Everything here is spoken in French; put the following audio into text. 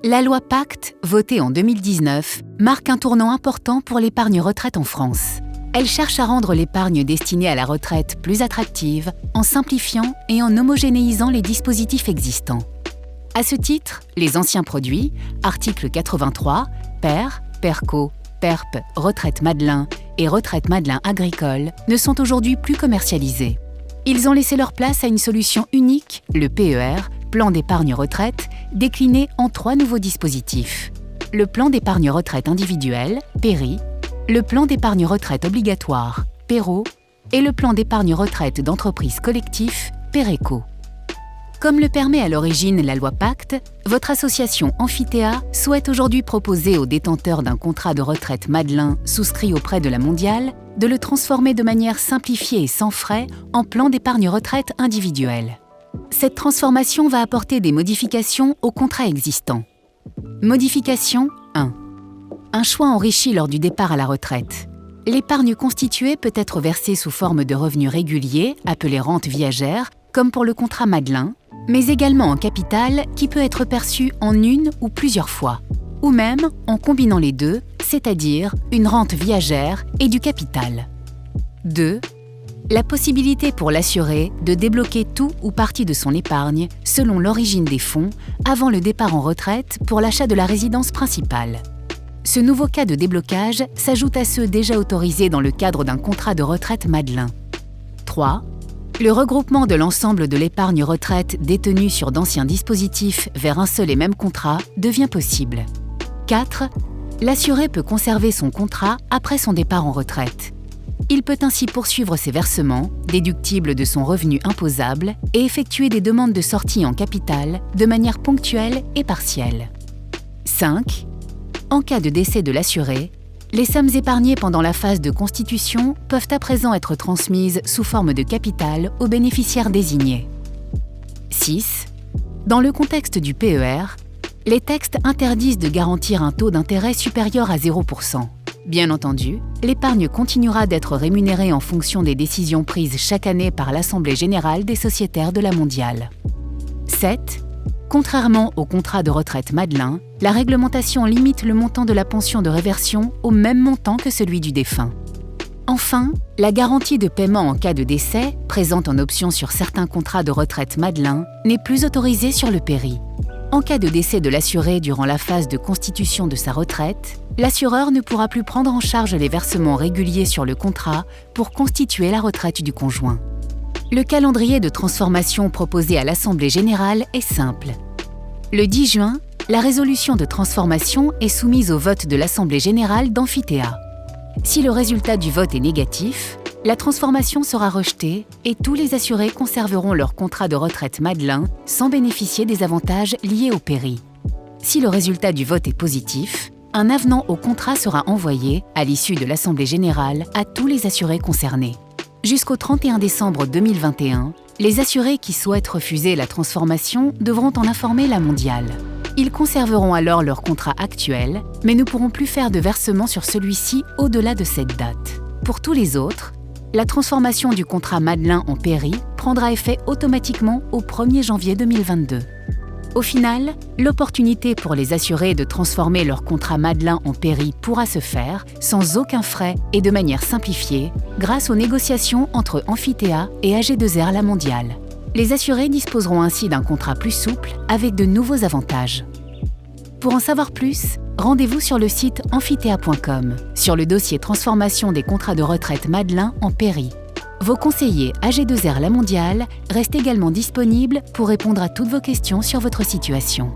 La loi Pacte, votée en 2019, marque un tournant important pour l'épargne retraite en France. Elle cherche à rendre l'épargne destinée à la retraite plus attractive en simplifiant et en homogénéisant les dispositifs existants. À ce titre, les anciens produits, article 83, PER, PERCO, PERP, Retraite Madelin et Retraite Madelin agricole, ne sont aujourd'hui plus commercialisés. Ils ont laissé leur place à une solution unique, le PER, Plan d'épargne retraite, décliné en 3 nouveaux dispositifs. Le plan d'épargne retraite individuel, PERI, le plan d'épargne retraite obligatoire, PERO, et le plan d'épargne retraite d'entreprise collectif, PERECO. Comme le permet à l'origine la loi Pacte, votre association Amphithéa souhaite aujourd'hui proposer aux détenteurs d'un contrat de retraite Madelin souscrit auprès de la Mondiale de le transformer de manière simplifiée et sans frais en plan d'épargne retraite individuel. Cette transformation va apporter des modifications au contrat existant. Modification 1. Un choix enrichi lors du départ à la retraite. L'épargne constituée peut être versée sous forme de revenus réguliers, appelés rente viagère, comme pour le contrat Madelin, mais également en capital qui peut être perçu en une ou plusieurs fois, ou même en combinant les deux, c'est-à-dire une rente viagère et du capital. 2. La possibilité pour l'assuré de débloquer tout ou partie de son épargne selon l'origine des fonds avant le départ en retraite pour l'achat de la résidence principale. Ce nouveau cas de déblocage s'ajoute à ceux déjà autorisés dans le cadre d'un contrat de retraite Madelin. 3. Le regroupement de l'ensemble de l'épargne retraite détenue sur d'anciens dispositifs vers un seul et même contrat devient possible. 4. L'assuré peut conserver son contrat après son départ en retraite. Il peut ainsi poursuivre ses versements, déductibles de son revenu imposable, et effectuer des demandes de sortie en capital de manière ponctuelle et partielle. 5. En cas de décès de l'assuré, les sommes épargnées pendant la phase de constitution peuvent à présent être transmises sous forme de capital aux bénéficiaires désignés. 6. Dans le contexte du PER, les textes interdisent de garantir un taux d'intérêt supérieur à 0%. Bien entendu, l'épargne continuera d'être rémunérée en fonction des décisions prises chaque année par l'Assemblée générale des sociétaires de la Mondiale. 7. Contrairement au contrat de retraite Madelin, la réglementation limite le montant de la pension de réversion au même montant que celui du défunt. Enfin, la garantie de paiement en cas de décès, présente en option sur certains contrats de retraite Madelin, n'est plus autorisée sur le PERI. En cas de décès de l'assuré durant la phase de constitution de sa retraite, l'assureur ne pourra plus prendre en charge les versements réguliers sur le contrat pour constituer la retraite du conjoint. Le calendrier de transformation proposé à l'Assemblée générale est simple. Le 10 juin, la résolution de transformation est soumise au vote de l'Assemblée générale d'Amphithéa. Si le résultat du vote est négatif, la transformation sera rejetée et tous les assurés conserveront leur contrat de retraite Madelin sans bénéficier des avantages liés au PERI. Si le résultat du vote est positif, un avenant au contrat sera envoyé, à l'issue de l'Assemblée générale, à tous les assurés concernés. Jusqu'au 31 décembre 2021, les assurés qui souhaitent refuser la transformation devront en informer la Mondiale. Ils conserveront alors leur contrat actuel, mais ne pourront plus faire de versement sur celui-ci au-delà de cette date. Pour tous les autres, la transformation du contrat Madelin en PERI prendra effet automatiquement au 1er janvier 2022. Au final, l'opportunité pour les assurés de transformer leur contrat Madelin en PERI pourra se faire sans aucun frais et de manière simplifiée grâce aux négociations entre Amphithéa et AG2R La Mondiale. Les assurés disposeront ainsi d'un contrat plus souple avec de nouveaux avantages. Pour en savoir plus, rendez-vous sur le site amphithéa.com, sur le dossier Transformation des contrats de retraite Madelin en PERI. Vos conseillers AG2R La Mondiale restent également disponibles pour répondre à toutes vos questions sur votre situation.